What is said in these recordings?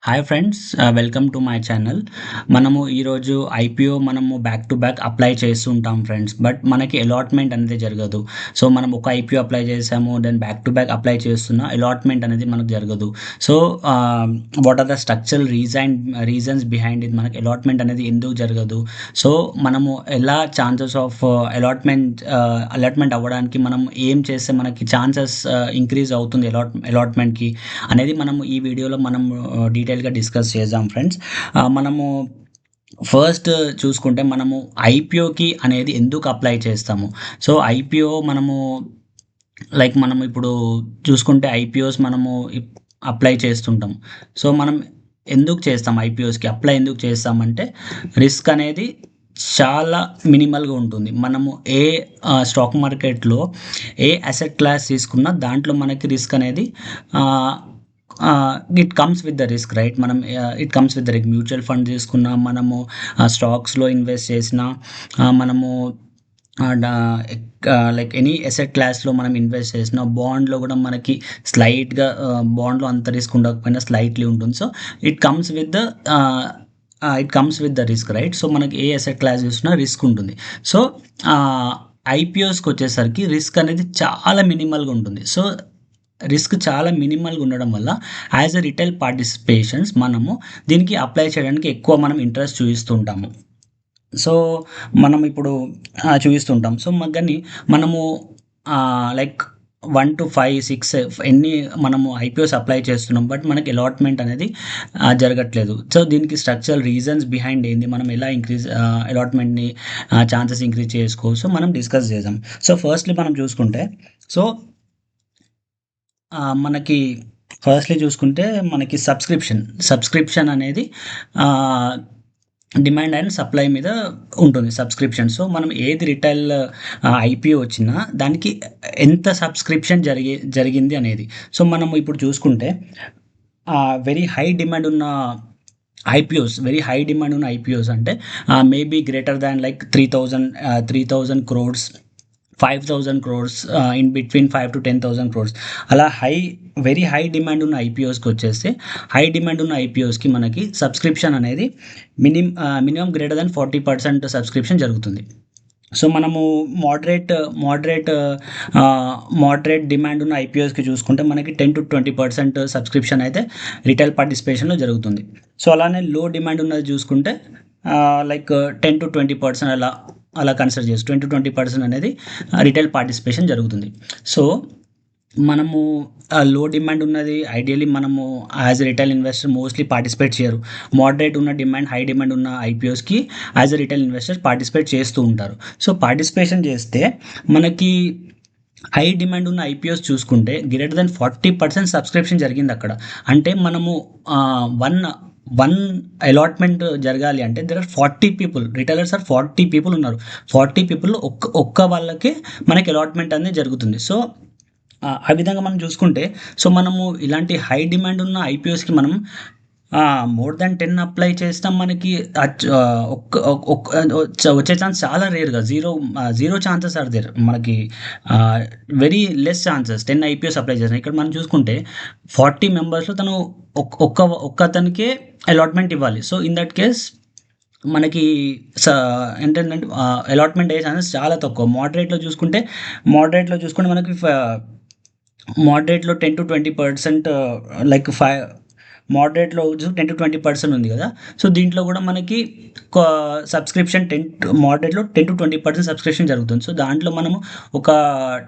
Hi friends, welcome to my channel. మనము ఈరోజు IPO back to back apply చేస్తూ ఉంటాం ఫ్రెండ్స్. బట్ మనకి అలాట్మెంట్ అనేది జరగదు. సో మనం ఒక ఐపీఓ అప్లై చేసాము, then back to back apply చేస్తున్నా అలాట్మెంట్ అనేది మనకు జరగదు. So what are the structural reasons behind it, మనకి అలాట్మెంట్ అనేది ఎందుకు జరగదు? సో మనము ఎలా ఛాన్సెస్ ఆఫ్ అలాట్మెంట్ అవ్వడానికి మనం ఏం చేస్తే మనకి ఛాన్సెస్ ఇంక్రీజ్ అవుతుంది అలాట్మెంట్కి అనేది మనం ఈ వీడియోలో డీటెయిల్గా డిస్కస్ చేద్దాం ఫ్రెండ్స్. మనము ఫస్ట్ చూసుకుంటే మనము ఐపీఓకి అనేది ఎందుకు అప్లై చేస్తాము? సో ఐపీఓ మనము ఇప్పుడు చూసుకుంటే ఐపీఓస్ అప్లై చేస్తుంటాం. సో మనం ఎందుకు చేస్తాం? ఐపీఓస్కి అప్లై ఎందుకు చేస్తామంటే రిస్క్ అనేది చాలా మినిమల్గా ఉంటుంది. మనము ఏ స్టాక్ మార్కెట్లో ఏ అసెట్ క్లాస్ తీసుకున్నా దాంట్లో మనకి రిస్క్ అనేది it comes with the risk, right? It comes with the risk. Mutual fund తీసుకున్నా, మనము స్టాక్స్లో ఇన్వెస్ట్ చేసినా, మనము లైక్ ఎనీ అసెట్ క్లాస్లో మనం ఇన్వెస్ట్ చేసిన, బాండ్లో కూడా మనకి స్లైట్గా, బాండ్లో అంత రిస్క్ ఉండకపోయినా స్లైట్లీ ఉంటుంది. So it comes with the risk, right? So మనకి ఏ అసెట్ క్లాస్ చూసినా రిస్క్ ఉంటుంది. సో ఐపీఓస్కి వచ్చేసరికి రిస్క్ అనేది చాలా మినిమల్గా ఉంటుంది. సో రిస్క్ చాలా మినిమల్గా ఉండడం వల్ల యాజ్ ఎ రిటైల్ పార్టిసిపేషన్స్ మనము దీనికి అప్లై చేయడానికి ఎక్కువ ఇంట్రెస్ట్ చూపిస్తుంటాము. సో మనం ఇప్పుడు చూపిస్తుంటాం. సో కానీ మనము లైక్ 1 to 5, 6 ఎన్ని మనము ఐపీఓస్ అప్లై చేస్తున్నాం, బట్ మనకి అలాట్మెంట్ అనేది జరగట్లేదు. సో దీనికి స్ట్రక్చరల్ రీజన్స్ బిహైండ్ ఏంది, మనం ఎలా అలాట్మెంట్ని ఛాన్సెస్ ఇంక్రీజ్ చేసుకోవచ్చు, మనం డిస్కస్ చేద్దాం. సో ఫస్ట్లీ మనం చూసుకుంటే, సో మనకి ఫస్ట్లీ చూసుకుంటే మనకి సబ్స్క్రిప్షన్ అనేది డిమాండ్ అండ్ సప్లై మీద ఉంటుంది సబ్స్క్రిప్షన్. సో మనం ఏది రిటైల్ ఐపీఓ వచ్చినా దానికి ఎంత సబ్స్క్రిప్షన్ జరిగింది అనేది. సో మనము ఇప్పుడు చూసుకుంటే వెరీ హై డిమాండ్ ఉన్న ఐపీఓస్ అంటే maybe greater than like 3,000 crores, 5,000 crores, in between 5 to 10,000 crores. అలా వెరీ హై డిమాండ్ ఉన్న ఐపీఓస్కి వచ్చేస్తే, హై డిమాండ్ ఉన్న ఐపీఓస్కి మనకి సబ్స్క్రిప్షన్ అనేది మినిమం గ్రేటర్ దాన్ 40% సబ్స్క్రిప్షన్ జరుగుతుంది. సో మనము మోడరేట్ డిమాండ్ ఉన్న ఐపీఓస్కి చూసుకుంటే మనకి 10 to 20% సబ్స్క్రిప్షన్ అయితే రిటైల్ పార్టిసిపేషన్లో జరుగుతుంది. సో అలానే లో డిమాండ్ ఉన్నది చూసుకుంటే లైక్ 10 to 20% అలా కన్సిడర్ చేసి 20 to 20% అనేది రిటైల్ పార్టిసిపేషన్ జరుగుతుంది. సో మనము లో డిమాండ్ ఉన్నది ఐడియల్లీ మనము as a retail investor mostly participate చేయరు. మోడరేట్ ఉన్న డిమాండ్, హై డిమాండ్ ఉన్న ఐపీఓస్కి as a retail investor participate చేస్తూ ఉంటారు. సో పార్టిసిపేషన్ చేస్తే మనకి హై డిమాండ్ ఉన్న ఐపీఓస్ చూసుకుంటే గ్రేటర్ దెన్ 40% సబ్స్క్రిప్షన్ జరిగింది అక్కడ. అంటే మనము వన్ అలాట్మెంట్ జరగాలి అంటే there are 40 people, retailers are 40 people ఉన్నారు. 40 పీపుల్ ఒక్క వాళ్ళకే మనకి అలాట్మెంట్ అనేది జరుగుతుంది. సో ఆ విధంగా మనం చూసుకుంటే, సో మనము ఇలాంటి హై డిమాండ్ ఉన్న ఐపీఓస్కి మనం మోర్ దాన్ 10 అప్లై చేస్తాం, మనకి వచ్చే ఛాన్స్ చాలా రేర్గా, జీరో ఛాన్సెస్ ఆర్ దేర్. మనకి very less chances 10 IPOs apply చేస్తాం. ఇక్కడ మనం చూసుకుంటే 40 మెంబర్స్లో తను ఒక్కతనికే అలాట్మెంట్ ఇవ్వాలి. సో ఇన్ దట్ కేస్ మనకి ఏంటంటే అలాట్మెంట్ అయ్యే ఛాన్సెస్ చాలా తక్కువ. మోడరేట్లో చూసుకుంటే మనకి మోడరేట్లో 10 to 20%, లైక్ మోడరేట్లో 10 to 20% ఉంది కదా. సో దీంట్లో కూడా మనకి సబ్స్క్రిప్షన్ మోడరేట్లో 10 to 20% సబ్స్క్రిప్షన్ జరుగుతుంది. సో దాంట్లో మనము ఒక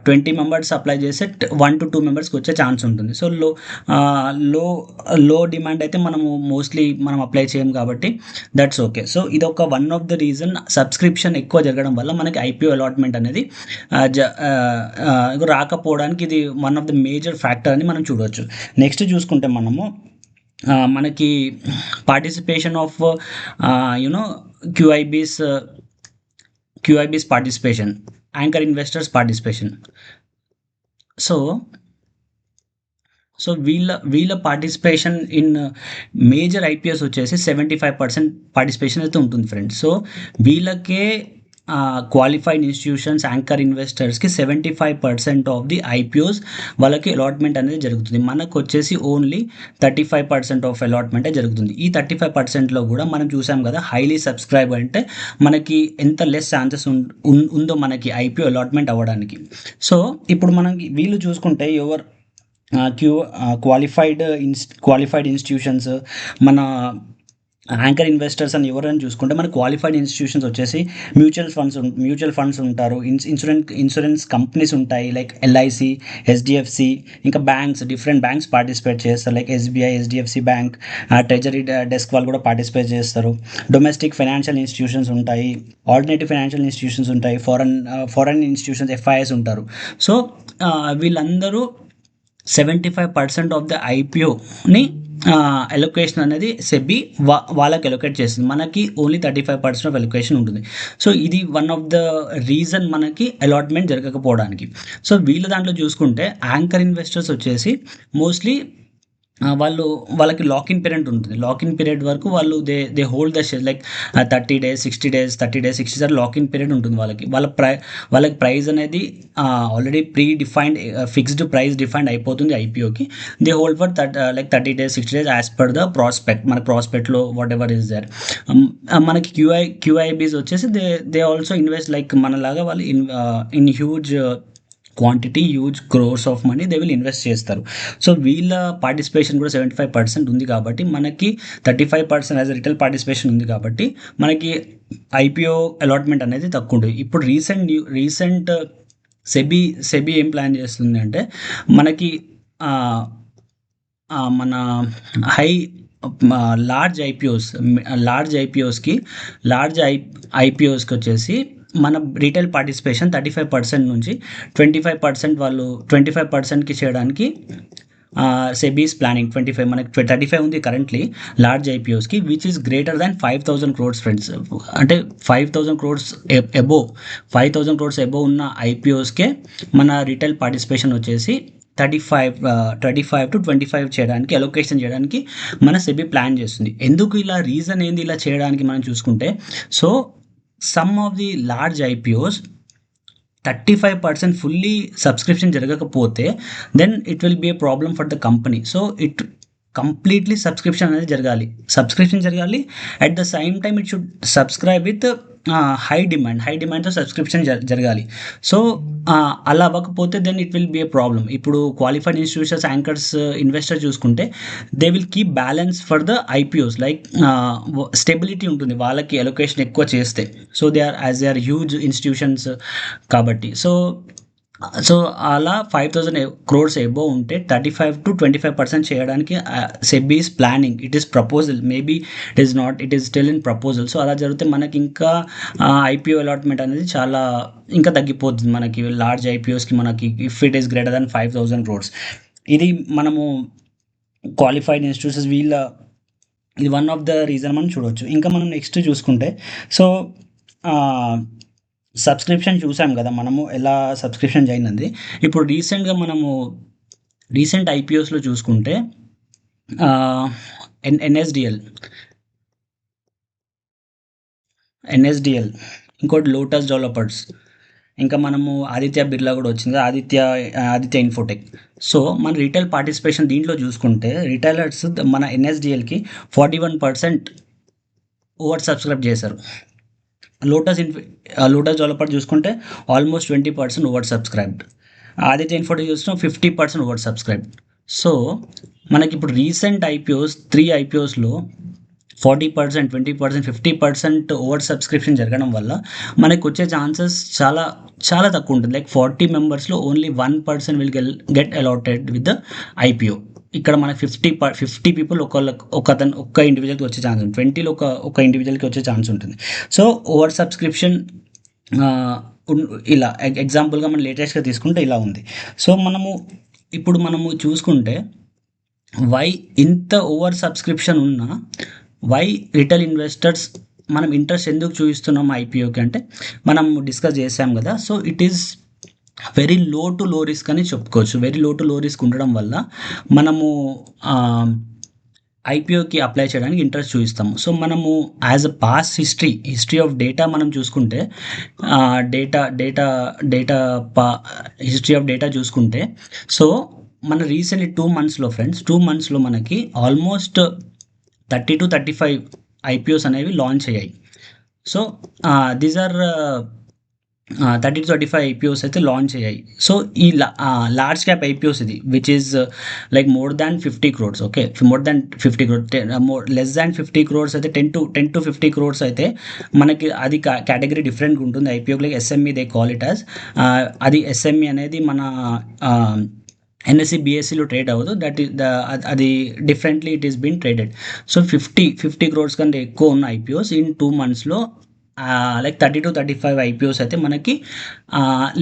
20 మెంబర్స్ అప్లై చేస్తే 1 to 2 మెంబర్స్కి వచ్చే ఛాన్స్ ఉంటుంది. సో లో డిమాండ్ అయితే మోస్ట్లీ అప్లై చేయం కాబట్టి దట్స్ ఓకే. సో ఇది ఒక one of the reason, subscription ఎక్కువ జరగడం వల్ల మనకి ఐపీఓ అలాట్మెంట్ అనేది రాకపోవడానికి ఇది one of the major factor అని మనం చూడవచ్చు. నెక్స్ట్ చూసుకుంటే మనకి participation of QIBs participation, anchor investors participation. So వీళ్ళ పార్టిసిపేషన్ ఇన్ మేజర్ ఐపీఎస్ వచ్చేసి 75% పార్టిసిపేషన్ అయితే ఉంటుంది ఫ్రెండ్స్. సో వీళ్ళకే క్వాలిఫైడ్ ఇన్స్టిట్యూషన్స్ యాంకర్ ఇన్వెస్టర్స్కి 75% ఆఫ్ ది ఐపీఓస్ వాళ్ళకి అలాట్మెంట్ అనేది జరుగుతుంది. మనకు వచ్చేసి ఓన్లీ 35% ఆఫ్ అలాట్మెంటే జరుగుతుంది. ఈ 35%లో కూడా మనం చూసాం కదా, హైలీ సబ్స్క్రైబ్ అంటే మనకి ఎంత లెస్ ఛాన్సెస్ ఉందో మనకి ఐపీఓ అలాట్మెంట్ అవ్వడానికి. సో ఇప్పుడు మనకి వీళ్ళు చూసుకుంటే ఎవరు క్వాలిఫైడ్ ఇన్స్టిట్యూషన్స్, మన యాంకర్ ఇన్వెస్టర్స్ అని ఎవరైనా చూసుకుంటే మన క్వాలిఫైడ్ ఇన్స్టిట్యూషన్స్ వచ్చేసి మ్యూచువల్ ఫండ్స్ ఉంటారు, ఇన్సూరెన్స్ కంపెనీస్ ఉంటాయి లైక్ ఎల్ఐసి, హెచ్డిఎఫ్సి, ఇంకా డిఫరెంట్ బ్యాంక్స్ పార్టిసిపేట్ చేస్తారు like SBI, HDFC bank, treasury desk వాళ్ళు కూడా పార్టిసిపేట్ చేస్తారు. డొమెస్టిక్ ఫైనాన్షియల్ ఇన్స్టిట్యూషన్స్ ఉంటాయి, ఆల్టర్నేటివ్ ఫైనాన్షియల్ ఇన్స్టిట్యూషన్స్ ఉంటాయి, ఫారెన్ ఇన్స్టిట్యూషన్స్, ఎఫ్ఐఎస్ ఉంటారు. సో వీళ్ళందరూ 75% ఆఫ్ ద ఐపీఓని ఎలొకేషన్ అనేది సెబీ వాళ్ళకి ఎలొకేట్ చేస్తుంది. మనకి ఓన్లీ 35% ఆఫ్ ఎలొకేషన్ ఉంటుంది. సో ఇది వన్ ఆఫ్ ద రీజన్ మనకి అలాట్మెంట్ జరగకపోవడానికి. సో వీళ్ళ దాంట్లో చూసుకుంటే యాంకర్ ఇన్వెస్టర్స్ వచ్చేసి మోస్ట్లీ వాళ్ళకి లాకిన్ పీరియడ్ ఉంటుంది. లాకిన్ పీరియడ్ వరకు వాళ్ళు they hold the share like 30 days, 60 days, 30 days, 60 days lock-in period ఉంటుంది వాళ్ళకి. వాళ్ళకి ప్రైస్ అనేది ఆల్రెడీ ఫిక్స్డ్ ప్రైస్ డిఫైన్డ్ అయిపోతుంది ఐపీఓకి. They hold for 30 days, 60 days as per the prospect. మన ప్రాస్పెక్ట్లో వాట్ ఎవర్ ఇస్ దేర్. మనకి క్యూఐబీస్ వచ్చేసి దే ఆల్సో ఇన్వెస్ట్ లైక్ మనలాగా వాళ్ళు in huge quantity, huge crores of money they will invest చేస్తారు. So వీళ్ళ పార్టిసిపేషన్ కూడా 75% ఉంది కాబట్టి మనకి 35% యాజ్ రిటైల్ పార్టిసిపేషన్ ఉంది కాబట్టి మనకి ఐపీఓ అలాట్మెంట్ అనేది తక్కువ ఉంటుంది. ఇప్పుడు రీసెంట్ సెబీ ఏం ప్లాన్ చేస్తుంది అంటే మనకి మన లార్జ్ ఐపీఓస్కి వచ్చేసి మన రీటైల్ పార్టిసిపేషన్ 35% నుంచి 25% వాళ్ళు 25%కి చేయడానికి సెబీస్ ప్లానింగ్. 25 మనకి 35 ఉంది కరెంట్లీ లార్జ్ ఐపీఓస్కి, which is greater than 5,000 crores friends. అంటే 5,000 crores అబోవ్ ఉన్న ఐపీఓస్కే మన రీటైల్ పార్టిసిపేషన్ వచ్చేసి 35 to 25 చేయడానికి, అలొకేషన్ చేయడానికి మన సెబీ ప్లాన్ చేస్తుంది. ఎందుకు ఇలా, రీజన్ ఏంది ఇలా చేయడానికి మనం చూసుకుంటే, so some of the large IPOs 35% fully subscription జరగకపోతే then it will be a problem for the company. So completely subscription అనేది జరగాలి. At the same time it should subscribe with high డిమాండ్తో సబ్స్క్రిప్షన్ జరగాలి. సో అలా అవ్వకపోతే then it will be a problem. ఇప్పుడు qualified institutions, anchors, investor చూసుకుంటే they will keep balance for the IPOs like stability ఉంటుంది వాళ్ళకి అలొకేషన్ ఎక్కువ చేస్తే. So they are huge institutions కాబట్టి. సో అలా 5,000 crores అబోవ్ ఉంటే 35 to 25% చేయడానికి SEBI is planning. It is proposal, maybe it is still in proposal. So అలా జరిగితే మనకి ఇంకా ఐపీఓ అలాట్మెంట్ అనేది చాలా ఇంకా తగ్గిపోతుంది మనకి లార్జ్ ఐపీఓస్కి. మనకి if it is greater than 5,000 crores, ఇది మనము క్వాలిఫైడ్ ఇన్స్టిట్యూషన్స్ ఇది వన్ ఆఫ్ ద రీజన్ మనం చూడవచ్చు. ఇంకా మనం నెక్స్ట్ చూసుకుంటే, సో సబ్స్క్రిప్షన్ చూసాం కదా మనము ఎలా సబ్స్క్రిప్షన్ జరిగినది. ఇప్పుడు రీసెంట్ ఐపీఓస్లో చూసుకుంటే ఎన్ఎస్డిఎల్, ఇంకోటి లోటస్ డెవలపర్స్, ఇంకా మనము ఆదిత్య బిర్లా కూడా వచ్చింది, ఆదిత్య ఇన్ఫోటెక్. సో మన రీటైల్ పార్టిసిపేషన్ దీంట్లో చూసుకుంటే రిటైలర్స్ మన ఎన్ఎస్డిఎల్కి 41% ఓవర్ సబ్స్క్రైబ్ చేశారు. లోటస్ డెవలపర్ చూసుకుంటే almost 20% over subscribed. Aditya Infotech చూసుకుంటే 50% ఓవర్ సబ్స్క్రైబ్డ్. సో మనకి ఇప్పుడు రీసెంట్ ఐపీఓస్ 3 ఐపీఓస్లో 40%, 20%, 50% ఓవర్ సబ్స్క్రిప్షన్ జరగడం వల్ల మనకు వచ్చే ఛాన్సెస్ చాలా చాలా తక్కువ ఉంటుంది. లైక్ 40 మెంబర్స్లో only 1% will get allotted with the IPO. ఇక్కడ మనకి 50 పీపుల్ ఒక్క ఇండివిజువల్కి వచ్చే ఛాన్స్ ఉంటుంది, 20లో ఒక ఇండివిజువల్కి వచ్చే ఛాన్స్ ఉంటుంది. సో ఓవర్ సబ్స్క్రిప్షన్ ఇలా ఎగ్జాంపుల్గా మనం లేటెస్ట్గా తీసుకుంటే ఇలా ఉంది. సో ఇప్పుడు మనము చూసుకుంటే వై ఇంత ఓవర్ సబ్స్క్రిప్షన్ ఉన్నా వై రిటైల్ ఇన్వెస్టర్స్ మనం ఇంట్రెస్ట్ ఎందుకు చూపిస్తున్నాం ఐపీఓకి అంటే మనం డిస్కస్ చేసాం కదా. So it is very low to లో రిస్క్ అని చెప్పుకోవచ్చు. వెరీ లో టు లో రిస్క్ ఉండడం వల్ల మనము ఐపీఓకి అప్లై చేయడానికి ఇంట్రెస్ట్ చూపిస్తాము. సో మనము as a past history of data మనం చూసుకుంటే డేటా డేటా డేటా పా హిస్టరీ ఆఫ్ డేటా చూసుకుంటే, సో మన రీసెంట్లీ 2 మంత్స్లో ఫ్రెండ్స్, 2 మంత్స్లో మనకి ఆల్మోస్ట్ 30 to 35 ఐపీఓస్ అనేవి లాంచ్ అయ్యాయి. So these are 30 to 35 IPOs అయితే లాంచ్ అయ్యాయి. సో ఈ లార్జ్ క్యాప్ ఐపీఓస్ ఇది which is like more than 50 crores. Okay, more than 50 crores, less than 50 crores అయితే 10 to 50 crores అయితే మనకి అది కేటగిరీ డిఫరెంట్గా ఉంటుంది ఐపీఓకి. Like SME they call it as. అది ఎస్ఎంఈ అనేది మన ఎన్ఎస్సి బిఎస్సిలో ట్రేడ్ అవ్వదు. దట్ ఈస్ అది differently it is been traded. So 50 crores కంటే ఎక్కువ ఉన్న ఐపీఓస్ ఇన్ 2 monthsలో లైక్ 30 to 35 ఐపీఓస్ అయితే మనకి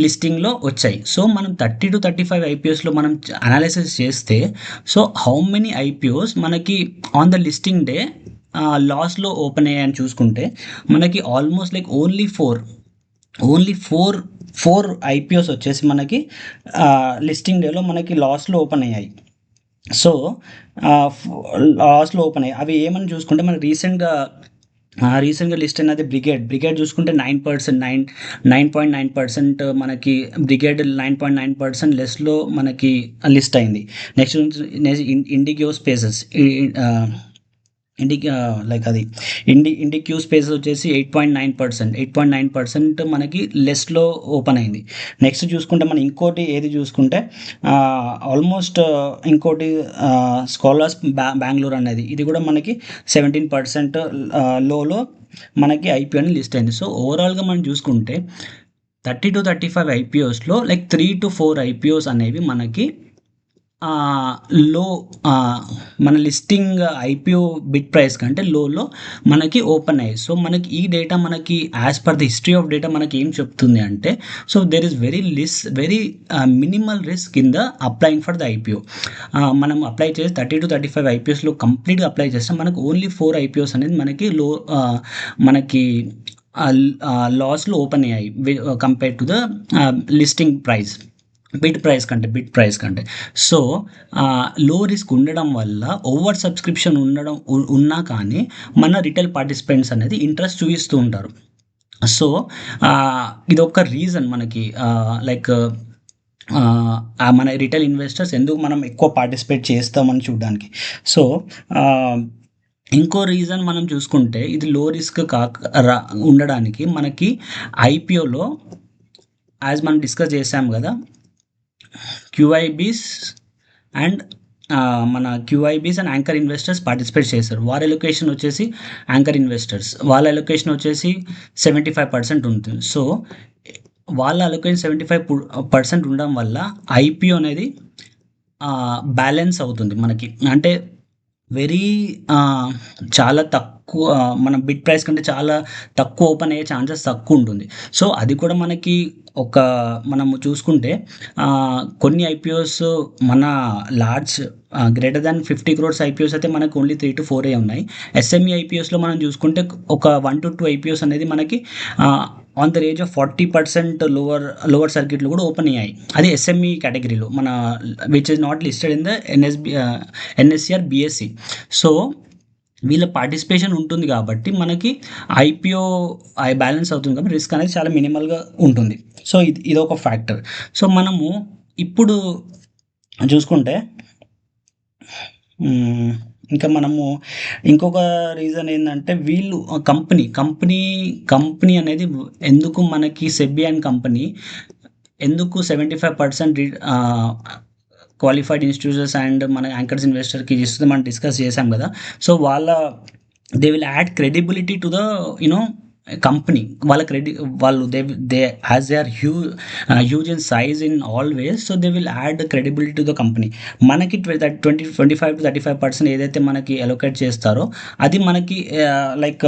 లిస్టింగ్లో వచ్చాయి. సో మనం 30 to 35 ఐపీఓస్లో మనం అనాలిసిస్ చేస్తే, సో హౌ మెనీ ఐపీఓస్ మనకి ఆన్ ద లిస్టింగ్ డే లాస్లో ఓపెన్ అయ్యాయని చూసుకుంటే, మనకి almost like only four IPOs వచ్చేసి మనకి లిస్టింగ్ డేలో మనకి లాస్లో ఓపెన్ అయ్యాయి. సో లాస్ట్లో ఓపెన్ అయ్యాయి. అవి ఏమని చూసుకుంటే మనకి రీసెంట్గా లిస్ట్ అనేది బ్రిగేడ్ చూసుకుంటే 9.9% మనకి బ్రిగేడ్ 9.9% లెస్లో మనకి లిస్ట్ అయింది. నెక్స్ట్ ఇండిగో స్పేసెస్ లైక్ అది ఇండిక్యూ స్పేస్ వచ్చేసి 8.9% మనకి లెస్లో ఓపెన్ అయింది. నెక్స్ట్ చూసుకుంటే మనం ఇంకోటి ఏది చూసుకుంటే ఆల్మోస్ట్ ఇంకోటి స్కాలర్స్ బెంగళూరు అనేది, ఇది కూడా మనకి 17% లోలో మనకి ఐపీఓని లిస్ట్ అయింది. సో ఓవరాల్గా మనం చూసుకుంటే 30 to 35 ఐపీఓస్లో లైక్ 3 to 4 ఐపీఓస్ అనేవి మనకి లో మన లిస్టింగ్ ఐపీఓ బిడ్ ప్రైస్ కంటే లోలో మనకి ఓపెన్ అయ్యాయి. సో మనకి ఈ డేటా మనకి as per the history of data మనకి ఏం చెప్తుంది అంటే, so there is very minimal risk in the applying for the IPO. మనం అప్లై చేసి 30 to 35 ఐపీఓస్లో కంప్లీట్గా అప్లై చేస్తే మనకు ఓన్లీ 4 ఐపీఓస్ అనేది మనకి మనకి లాస్లో ఓపెన్ అయ్యాయి compare to the listing price, bid price కంటే. సో లో రిస్క్ ఉండడం వల్ల ఓవర్ సబ్స్క్రిప్షన్ ఉన్నా కానీ మన రిటైల్ పార్టిసిపెంట్స్ అనేది ఇంట్రెస్ట్ చూపిస్తూ ఉంటారు. సో ఇది ఒక రీజన్ మనకి లైక్ మన రిటైల్ ఇన్వెస్టర్స్ ఎందుకు మనం ఎక్కువ పార్టిసిపేట్ చేస్తామని చూడడానికి. సో ఇంకో రీజన్ మనం చూసుకుంటే ఇది లో రిస్క్ ఉండడానికి మనకి ఐపీఓలో యాజ్ మనం డిస్కస్ చేసాం కదా, క్యూఐబీస్ అండ్ యాంకర్ ఇన్వెస్టర్స్ పార్టిసిపేట్ చేశారు. వారి ఎలొకేషన్ వచ్చేసి యాంకర్ ఇన్వెస్టర్స్ వాళ్ళ ఎలొకేషన్ వచ్చేసి 75% ఉంటుంది. సో వాళ్ళ అలొకేషన్ 75% ఉండడం వల్ల ఐపీఓ అనేది బ్యాలెన్స్ అవుతుంది మనకి. అంటే చాలా తక్కువ, మన బిడ్ ప్రైస్ కంటే చాలా తక్కువ ఓపెన్ అయ్యే ఛాన్సెస్ తక్కువ ఉంటుంది. సో అది కూడా మనకి మనము చూసుకుంటే కొన్ని ఐపీఓస్ మన large greater than 50 crores IPOs అయితే మనకు ఓన్లీ 3 to 4 ఉన్నాయి. ఎస్ఎంఈ ఐపీఓస్లో మనం చూసుకుంటే ఒక 1 to 2 ఐపీఓస్ అనేది మనకి on the range of 40% lower సర్క్యూట్లో కూడా ఓపెన్ అయ్యాయి. అది ఎస్ఎంఈ కేటగిరీలో మన which is not listed in the NSE or BSE. సో వీళ్ళ పార్టిసిపేషన్ ఉంటుంది కాబట్టి మనకి ఐపీఓ బ్యాలెన్స్ అవుతుంది కాబట్టి రిస్క్ అనేది చాలా మినిమల్గా ఉంటుంది. సో ఇది ఒక ఫ్యాక్టర్. సో మనము ఇప్పుడు చూసుకుంటే ఇంకా మనము ఇంకొక రీజన్ ఏంటంటే, వీళ్ళు కంపెనీ అనేది ఎందుకు మనకి సెబీ అండ్ కంపెనీ ఎందుకు 75% క్వాలిఫైడ్ ఇన్స్టిట్యూషన్స్ అండ్ మన యాంకర్స్ ఇన్వెస్టర్కి ఇస్తుంది మనం డిస్కస్ చేసాం కదా. So they will add credibility to the company. వాళ్ళు they has they are huge in size in all ways. So they will add credibility to the company. మనకి 25 to 35% ఏదైతే మనకి అలొకేట్ చేస్తారో అది మనకి లైక్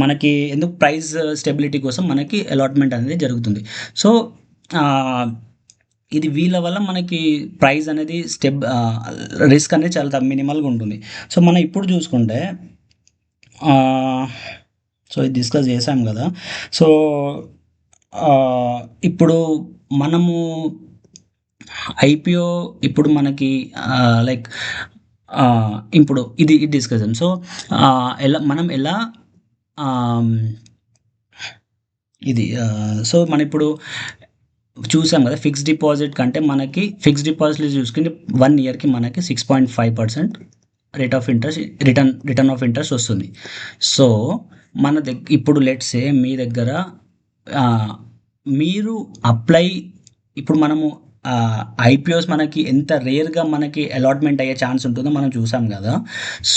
మనకి ఎందుకు ప్రైస్ స్టెబిలిటీ కోసం మనకి అలాట్మెంట్ అనేది జరుగుతుంది. సో ఇది వీళ్ళ వల్ల మనకి ప్రైస్ అనేది రిస్క్ అనేది చాలా మినిమల్గా ఉంటుంది. సో మనం ఇప్పుడు చూసుకుంటే సో ఇది డిస్కస్ చేసాం కదా. సో ఇప్పుడు మనము ఐపీఓ ఇప్పుడు మనకి లైక్ ఇప్పుడు ఇది డిస్కస్ చేద్దాం. సో, మనం ఎలా ఆహ్, సో, మనం ఇప్పుడు చూసాం కదా! ఫిక్స్డ్ డిపాజిట్ కంటే మనకి ఫిక్స్డ్ డిపాజిట్‌లో చూసుకుంటే 1 ఇయర్‌కి మనకి 6.5% rate of interest return of interest వస్తుంది. సో, ఇప్పుడు లెట్స్ సే మీ దగ్గర ఆహ్, మీరు అప్లై ఇప్పుడు మనము ఐపీఓస్ మనకి ఎంత రేర్‌గా మనకి అలాట్‌మెంట్ అయ్యే ఛాన్స్ ఉంటుందో మనం చూసాం గదా!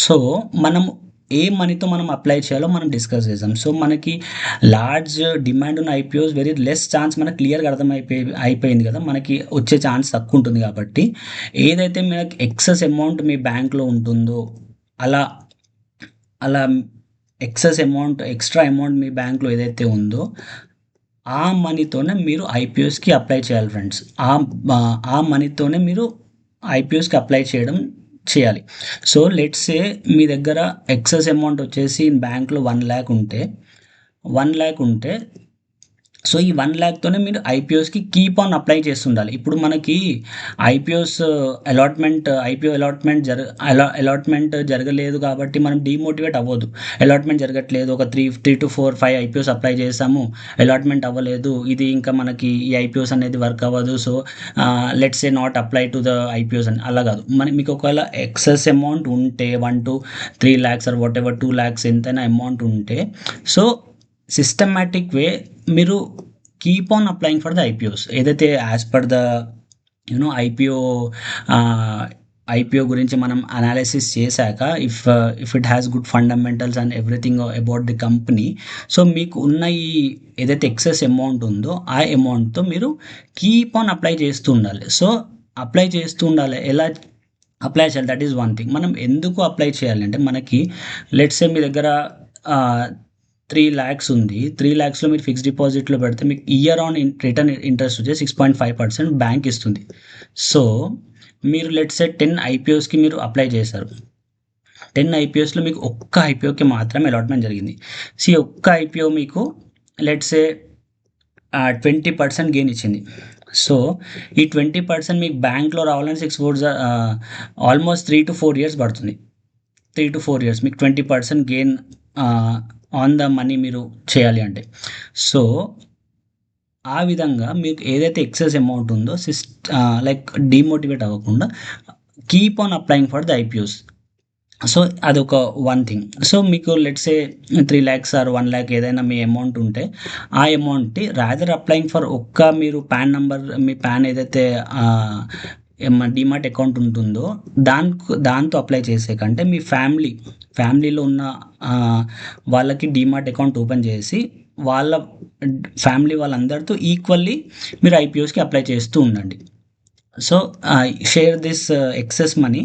సో, మనం ఏ మనీతో మనం అప్లై చేయాలో మనం డిస్కస్ చేసాం. సో, మనకి లార్జ్ డిమాండ్ ఉన్న ఐపీఓస్ వెరీ లెస్ ఛాన్స్ మనకు క్లియర్‌గా అయిపోయింది కదా! మనకి వచ్చే ఛాన్స్ తక్కువుంటుంది కాబట్టి, ఏదైతే మనకి ఎక్సెస్ అమౌంట్ మీ బ్యాంక్‌లో ఉంటుందో, అలా అలా ఎక్స్ట్రా అమౌంట్ మీ బ్యాంక్‌లో ఏదైతే ఉందో, ఆ మనీతోనే మీరు ఐపీఓస్‌కి అప్లై చేయాలి ఫ్రెండ్స్. ఆ మనీతోనే మీరు ఐపీఓస్‌కి అప్లై చేయాలి. సో, లెట్స్ సే మీ దగ్గర ఎక్సెస్ అమౌంట్ వచ్చేసి బ్యాంక్‌లో 1,00,000 ఉంటే, 1,00,000 ఉంటే సో, ఈ 1,00,000 తోనే మీరు ఐపీఓస్‌కి కీప్ ఆన్ అప్లై చేస్తుండాలి. ఇప్పుడు మనకి ఐపీఓస్ అలాట్‌మెంట్ జరగలేదు కాబట్టి మనం డీమోటివేట్ అవ్వొద్దు. అలాట్‌మెంట్ జరగట్లేదు. ఒక 3-4, 5 ఐపీఓస్ అప్లై చేసాము. అలాట్‌మెంట్ అవ్వలేదు. ఇది ఇంకా మనకి ఈ ఐపీఓస్ అనేది వర్క్ అవ్వదు. So, let's say not apply to the IPOs అని అలా కాదు. మీకు ఒకవేళ ఎక్సెస్ అమౌంట్ ఉంటే 1-3 లాక్స్ ఆర్ వాటెవర్ 2 లాక్స్ ఎంతైనా అమౌంట్ ఉంటే సో, సిస్టమాటిక్ వే మీరు keep on applying for the IPOs. ఏదైతే యాజ్ పర్ ద ఐపీఓ ఆహ్, ఐపీఓ గురించి మనం అనాలిసిస్ చేశాక if it has good fundamentals and everything about the company. So, మీకు ఉన్న ఈ ఏదైతే ఎక్సెస్ అమౌంట్ ఉందో, ఆ అమౌంట్‌తో మీరు కీప్ ఆన్ అప్లై చేస్తూ ఉండాలి. సో, అప్లై చేస్తూ ఉండాలి. ఎలా అప్లై చేయాలి దట్ ఈస్ వన్ థింగ్. మనం ఎందుకు అప్లై చేయాలంటే మనకి లెట్స్ సే మీ దగ్గర ఆహ్ 3,00,000 ఉంది. 3,00,000లో మీరు ఫిక్స్డ్ డిపాజిట్‌లో పెడితే మీకు ఇయర్ ఆన్ రిటర్న్ ఇంట్రెస్ట్ వచ్చేసి 6.5% బ్యాంక్ ఇస్తుంది. సో, మీరు లెట్స్ సే 10 ఐపీఓస్‌కి మీరు అప్లై చేశారు. 10 ఐపీఓస్‌లో మీకు ఒక్క ఐపీఓకి మాత్రమే అలాట్‌మెంట్ జరిగింది. ఒక్క ఐపీఓ మీకు లెట్స్ సే 20% గెయిన్ ఇచ్చింది. సో, ఈ 20% మీకు బ్యాంక్‌లో రావాలంటే ఆల్మోస్ట్ 3-4 ఇయర్స్ పడుతుంది. 3-4 ఇయర్స్ మీకు 20% గెయిన్ ఆన్ ద మనీ మీరు చేయాలి అంటే. సో, ఆ విధంగా మీకు ఏదైతే ఎక్సెస్ అమౌంట్ ఉందో లైక్ డీమోటివేట్ అవ్వకుండా keep on applying for the IPOs. So, అదొక వన్ థింగ్. సో, మీకు లెట్స్ సే 3,00,000 ఆర్ 1,00,000 ఏదైనా మీ అమౌంట్ ఉంటే, ఆ అమౌంట్‌ని rather applying for me pan ఏదైతే డీమాట్ అకౌంట్ ఉంటుందో, దాంతో అప్లై చేసే కంటే మీ ఫ్యామిలీలో ఉన్న వాళ్ళకి డీమాట్ అకౌంట్ ఓపెన్ చేసి, వాళ్ళ ఫ్యామిలీ వాళ్ళందరితో ఈక్వల్లీ మీరు ఐపీఓస్‌కి అప్లై చేస్తూ ఉండండి. So, share this excess money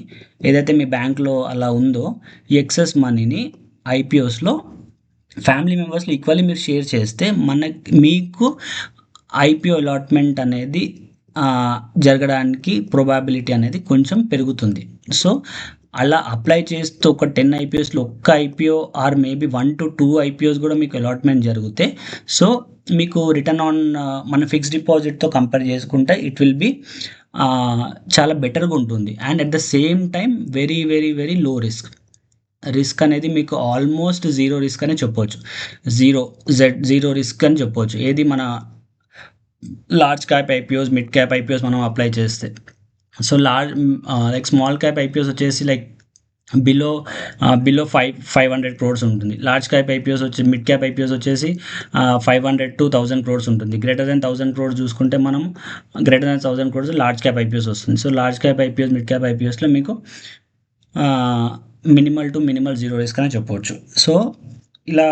ఏదైతే మీ బ్యాంక్‌లో అలా ఉందో, ఈ ఎక్సెస్ మనీని ఐపీఓస్‌లో ఫ్యామిలీ మెంబర్స్‌లో ఈక్వల్లీ మీరు షేర్ చేస్తే మీకు ఐపీఓ అలాట్‌మెంట్ అనేది జరగడానికి ప్రొబాబిలిటీ అనేది కొంచెం పెరుగుతుంది. సో, అలా అప్లై చేస్తూ ఒక 10 ఐపీఓస్‌లో ఒక్క ఐపీఓ ఆర్ మేబీ 1-2 ఐపీఓస్ కూడా మీకు అలాట్‌మెంట్ జరిగితే సో, మీకు రిటర్న్ ఆన్ మన ఫిక్స్డ్ డిపాజిట్‌తో కంపేర్ చేసుకుంటే ఇట్ విల్ బి చాలా బెటర్‌గా ఉంటుంది. And at the same time very, very, very low risk అనేది మీకు ఆల్మోస్ట్ జీరో రిస్క్ అనే చెప్పొచ్చు. జీరో రిస్క్ అని చెప్పొచ్చు. ఏది మన large cap IPOs, mid cap IPOs మనం అప్లై చేస్తే. So, like small cap IPOs వచ్చేసి లైక్ బిలో 500 క్రోర్స్ ఉంటుంది. Large cap IPOs mid cap IPOs వచ్చేసి 500-1,000 క్రోర్స్ ఉంటుంది. గ్రేటర్ దెన్ 1,000 క్రోర్స్ చూసుకుంటే మనం greater than 1,000 crores large cap IPOs వస్తుంది. So, large cap IPOs, mid cap ఐపీఓస్‌లో మీకు మినిమల్ జీరో రిస్క్ అని చెప్పవచ్చు. సో, ఇలా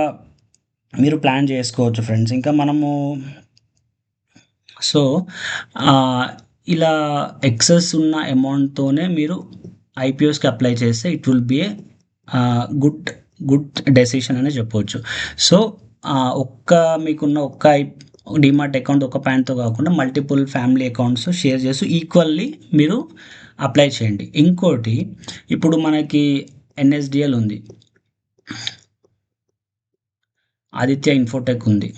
మీరు ప్లాన్ చేసుకోవచ్చు ఫ్రెండ్స్. ఇంకా మనము సో, ఇలా ఎక్సెస్ ఉన్న అమౌంట్‌తోనే మీరు ఐపీఓస్‌కి అప్లై చేస్తే it will be a good decision అనే చెప్పవచ్చు. సో, మీకున్న ఒక్క డీమాట్ అకౌంట్ ఒక పాన్‌తో కాకుండా మల్టిపుల్ ఫ్యామిలీ అకౌంట్స్ షేర్ చేస్తూ ఈక్వల్లీ మీరు అప్లై చేయండి. ఇంకోటి ఇప్పుడు మనకి ఎన్ఎస్‌డిఎల్ ఉంది. ఆదిత్య ఇన్ఫోటెక్ ఉంది.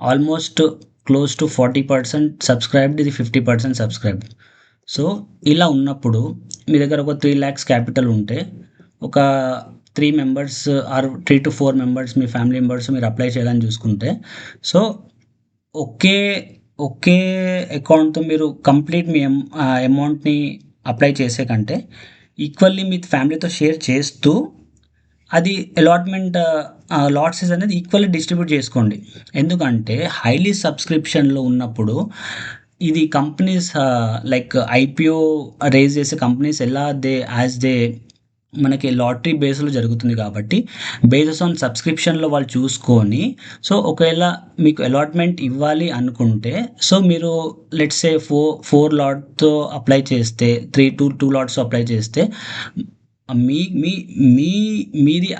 ఆల్మోస్ట్ క్లోజ్ టు 40% సబ్స్క్రైబ్డ్, ఇది 50% సబ్స్క్రైబ్డ్. సో ఇలా ఉన్నప్పుడు మీ దగ్గర ఒక 3 lakhs క్యాపిటల్ ఉంటే ఒక 3 మెంబర్స్ ఆర్ 3 to 4 మెంబర్స్ మీ ఫ్యామిలీ మెంబర్స్ మీరు అప్లై చేయాలని చూసుకుంటే సో ఒకే ఒకే అకౌంట్తో మీరు కంప్లీట్ మీ అమౌంట్ని అప్లై చేసే కంటే ఈక్వల్లీ మీ ఫ్యామిలీతో షేర్ చేస్తూ అది అలాట్మెంట్ లాట్సెస్ అనేది ఈక్వల్లీ డిస్ట్రిబ్యూట్ చేసుకోండి. ఎందుకంటే హైలీ సబ్స్క్రిప్షన్లో ఉన్నప్పుడు ఇది కంపెనీస్ లైక్ ఐపీఓ రేజ్ చేసే కంపెనీస్ ఎలా దే మనకి లాటరీ బేస్లో జరుగుతుంది కాబట్టి బేస్డ్ ఆన్ సబ్స్క్రిప్షన్లో వాళ్ళు చూసుకొని సో ఒకవేళ మీకు అలాట్మెంట్ ఇవ్వాలి అనుకుంటే సో మీరు లెట్స్ సే ఫోర్ లాట్తో అప్లై చేస్తే టూ లాట్స్ అప్లై చేస్తే మీ మీ మీ మీది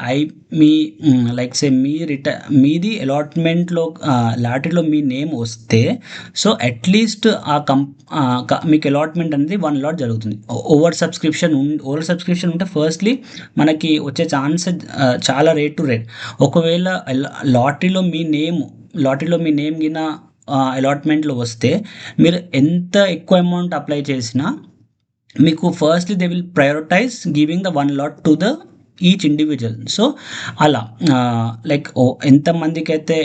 మీ లైక్ సే మీది అలాట్మెంట్లో లాటరీలో మీ నేమ్ వస్తే సో అట్లీస్ట్ మీకు అలాట్మెంట్ అనేది 1 లాట్ జరుగుతుంది. ఓవర్ సబ్స్క్రిప్షన్ ఉంటే ఫస్ట్లీ మనకి వచ్చే ఛాన్స్ చాలా రేట్ టు రేట్. ఒకవేళ లాటరీలో మీ నేమ్ గిన అలాట్మెంట్లో వస్తే మీరు ఎంత ఎక్కువ అమౌంట్ అప్లై చేసినా మీకు firstly they will prioritise giving the 1 lot to the each individual. So అలా లైక్ ఎంతమందికి అయితే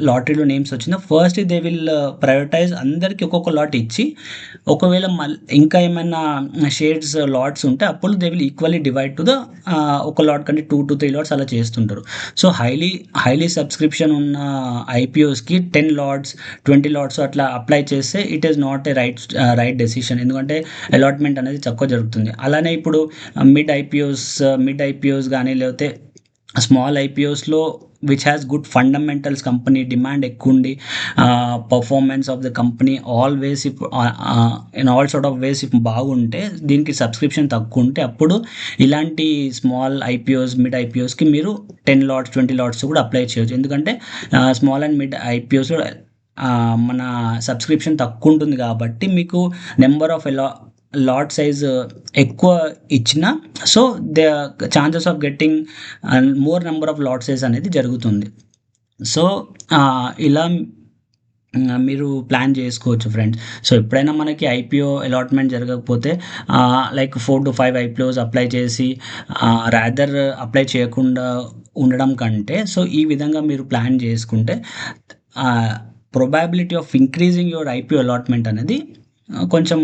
లాటరీలో నేమ్స్ వచ్చిందో ఫస్ట్ దే విల్ ప్రయారిటైజ్ అందరికీ ఒక్కొక్క లాట్ ఇచ్చి ఒకవేళ ఇంకా ఏమైనా షేడ్స్ లాట్స్ ఉంటే అప్పుడు they will equally divide to the ఒక లాట్ కంటే 2 to 3 లాట్స్ అలా చేస్తుంటారు. సో హైలీ సబ్స్క్రిప్షన్ ఉన్న ఐపీఓస్కి 10 లాట్స్ 20 లాట్స్ అట్లా అప్లై చేస్తే it is not a right decision. ఎందుకంటే అలాట్మెంట్ అనేది తక్కువ జరుగుతుంది. అలానే ఇప్పుడు మిడ్ ఐపీఓస్ కానీ లేకపోతే స్మాల్ ఐపీఓస్లో which has good fundamentals, company demand ఎక్కువ ఉండి performance of the company always in all sort of ways బాగుంటే దీనికి సబ్స్క్రిప్షన్ తక్కువ ఉంటే అప్పుడు ఇలాంటి స్మాల్ ఐపీఓస్ మిడ్ ఐపీఓస్కి మీరు 10 లాట్స్ 20 లాట్స్ కూడా అప్లై చేయొచ్చు. ఎందుకంటే స్మాల్ అండ్ మిడ్ ఐపీఓస్ మన సబ్స్క్రిప్షన్ తక్కువ ఉంటుంది కాబట్టి మీకు నెంబర్ ఆఫ్ లాట్ సైజ్ ఎక్కువ ఇచ్చిన so the chances of getting more number of lot size అనేది జరుగుతుంది. సో ఇలా మీరు ప్లాన్ చేసుకోవచ్చు ఫ్రెండ్స్. సో ఎప్పుడైనా మనకి ఐపీఓ అలాట్మెంట్ జరగకపోతే లైక్ 4 to 5 ఐపీఓస్ అప్లై చేసి రాదర్ అప్లై చేయకుండా ఉండడం కంటే సో ఈ విధంగా మీరు ప్లాన్ చేసుకుంటే probability of increasing your IPO allotment అనేది కొంచెం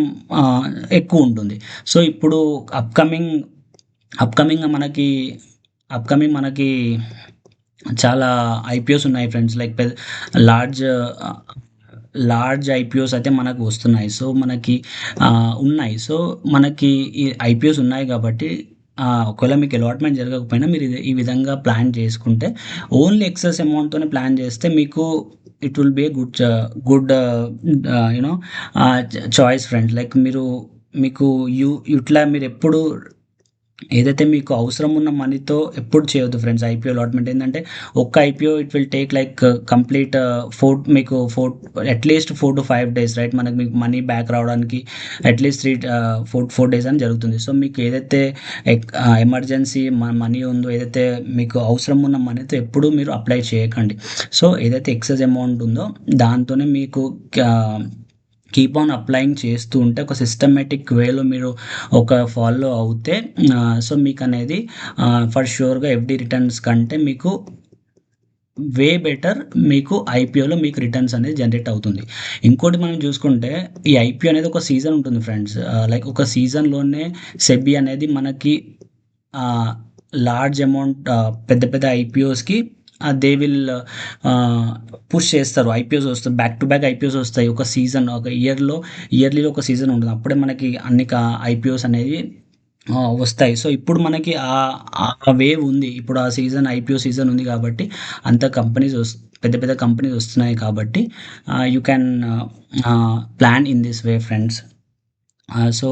ఎక్కువ ఉంటుంది. సో ఇప్పుడు అప్కమింగ్ మనకి చాలా ఐపీఓస్ ఉన్నాయి ఫ్రెండ్స్. లైక్ లార్జ్ ఐపీఓస్ అయితే మనకు వస్తున్నాయి. సో మనకి ఉన్నాయి. సో మనకి ఈ ఐపీఓస్ ఉన్నాయి కాబట్టి ఒకవేళ మీకు అలాట్మెంట్ జరగకపోయినా మీరు ఈ విధంగా ప్లాన్ చేసుకుంటే ఓన్లీ ఎక్సెస్ అమౌంట్తోనే ప్లాన్ చేస్తే మీకు it will be a good you know choice friends. Like మీకు ఇట్లా మీరు ఎప్పుడు ఏదైతే మీకు అవసరం ఉన్న మనీతో ఎప్పుడు చేయొద్దు ఫ్రెండ్స్. ఐపీఓ అలాట్మెంట్ ఏంటంటే ఒక్క IPO it will take like complete మీకు అట్లీస్ట్ 4 to 5 days రైట్. మీకు మనీ బ్యాక్ రావడానికి అట్లీస్ట్ 4 days అని జరుగుతుంది. సో మీకు ఏదైతే ఎమర్జెన్సీ మనీ ఉందో, ఏదైతే మీకు అవసరం ఉన్న మనీతో ఎప్పుడు మీరు అప్లై చేయకండి. సో ఏదైతే ఎక్సెస్ అమౌంట్ ఉందో దాంతోనే మీకు కీప్ ఆన్ అప్లయింగ్ చేస్తూ ఉంటే ఒక సిస్టమేటిక్ వేలో మీరు ఫాలో అవుతే సో మీకు అనేది ఫర్ ష్యూర్గా ఎఫ్డి రిటర్న్స్ కంటే మీకు వే బెటర్ మీకు ఐపీఓలో మీకు రిటర్న్స్ అనేది జనరేట్ అవుతుంది. ఇంకోటి మనం చూసుకుంటే ఈ ఐపీఓ అనేది ఒక సీజన్ ఉంటుంది ఫ్రెండ్స్. లైక్ ఒక సీజన్లోనే సెబీ అనేది మనకి లార్జ్ అమౌంట్ పెద్ద ఐపీఓస్కి దే విల్ పుష్ చేస్తారు. ఐపీఓస్ వస్తాయి, బ్యాక్ టు బ్యాక్ ఐపీఓస్ వస్తాయి. ఒక సీజన్ ఒక ఇయర్లీలో ఒక సీజన్ ఉంటుంది. అప్పుడే మనకి అన్ని ఐపీఓస్ అనేది వస్తాయి. సో ఇప్పుడు మనకి ఆ వేవ్ ఉంది. ఇప్పుడు ఆ సీజన్ ఐపీఓ సీజన్ ఉంది కాబట్టి అంత పెద్ద కంపెనీస్ వస్తున్నాయి కాబట్టి you can plan in this way friends. So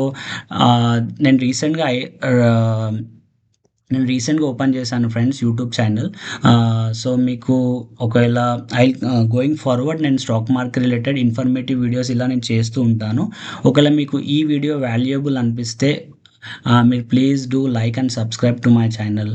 నేను రీసెంట్గా ఓపెన్ చేశాను ఫ్రెండ్స్ యూట్యూబ్ ఛానల్. సో మీకు ఒకవేళ గోయింగ్ ఫార్వర్డ్ నేను stock market related informative videos ఇలా నేను చేస్తూ ఉంటాను. ఒకవేళ మీకు ఈ వీడియో వాల్యుయబుల్ అనిపిస్తే మీరు please do like and subscribe to my channel.